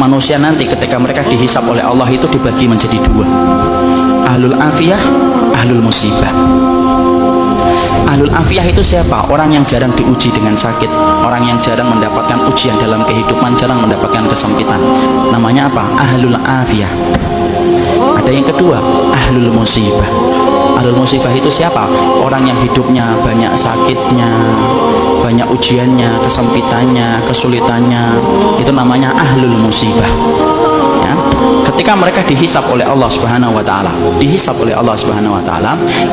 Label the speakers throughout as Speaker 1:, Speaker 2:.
Speaker 1: manusia nanti ketika mereka dihisab oleh Allah itu dibagi menjadi dua, ahlul afiyah, ahlul musibah. Ahlul afiyah itu siapa? Orang yang jarang diuji dengan sakit, orang yang jarang mendapatkan ujian dalam kehidupan, jarang mendapatkan kesempitan. Namanya apa? Ahlul afiyah. Ada yang kedua, ahlul musibah. Ahlul musibah itu siapa? Orang yang hidupnya banyak sakitnya, banyak ujiannya, kesempitannya, kesulitannya. Itu namanya ahlul musibah. Ya. Ketika mereka dihisab oleh Allah Subhanahu wa taala,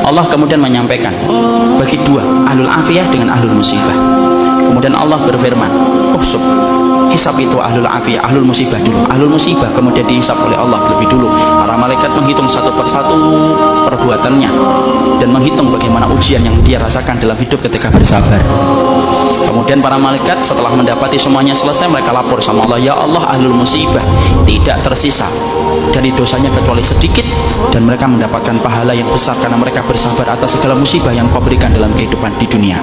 Speaker 1: Allah kemudian menyampaikan bagi dua, ahlul afiyah dengan ahlul musibah. Kemudian Allah berfirman, "Uhsub." Hisab itu ahlul afiyah, ahlul musibah dulu. Ahlul musibah kemudian dihisab oleh Allah lebih dulu. Para malaikat menghitung satu persatu perbuatannya dan menghitung bagaimana ujian yang dia rasakan dalam hidup ketika bersabar. Kemudian para malaikat setelah mendapati semuanya selesai, mereka lapor sama Allah, "Ya Allah, ahlul musibah tidak tersisa dari dosanya kecuali sedikit, dan mereka mendapatkan pahala yang besar karena mereka bersabar atas segala musibah yang Kau berikan dalam kehidupan di dunia."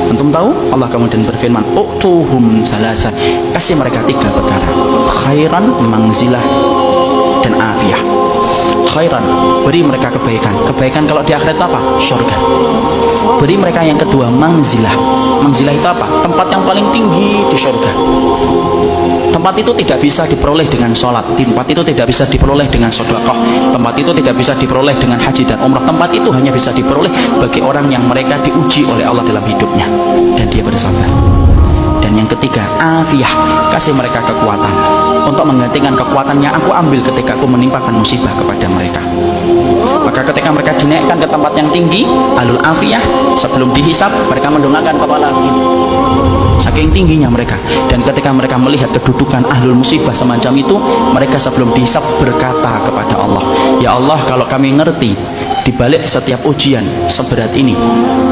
Speaker 1: Antum tahu? Allah kemudian berfirman, "Utuhum salasan." Kasih mereka tiga perkara: khairan, mangzilah, dan afiyah. Khairan, beri mereka kebaikan. Kebaikan kalau di akhirat apa? Surga. Beri mereka yang kedua, mangzilah. Mangzilah itu apa? Tempat yang paling tinggi di surga. Tempat itu tidak bisa diperoleh dengan sholat, tempat itu tidak bisa diperoleh dengan sedekah, tempat itu tidak bisa diperoleh dengan haji dan umrah. Tempat itu hanya bisa diperoleh bagi orang yang mereka diuji oleh Allah dalam hidupnya dan dia bersabar. Dan yang ketiga, afiyah, kasih mereka kekuatan untuk menggantikan kekuatan yang aku ambil ketika aku menimpakan musibah kepada mereka. Maka ketika mereka dinaikkan ke tempat yang tinggi, ahlul afiyah, sebelum dihisab mereka mendongakkan kepala begini, saking tingginya mereka. Dan ketika mereka melihat kedudukan ahlul musibah semacam itu, mereka sebelum dihisab berkata kepada Allah, "Ya Allah, kalau kami ngerti di balik setiap ujian seberat ini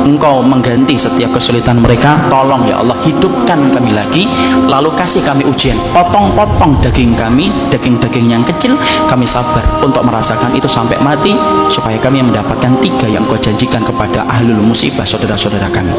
Speaker 1: Engkau mengganti setiap kesulitan mereka, tolong ya Allah hidupkan kami lagi, lalu kasih kami ujian, potong-potong daging kami, daging-daging yang kecil, kami sabar untuk merasakan itu sampai mati, supaya kami mendapatkan tiga yang Kau janjikan kepada ahlul musibah saudara-saudara kami."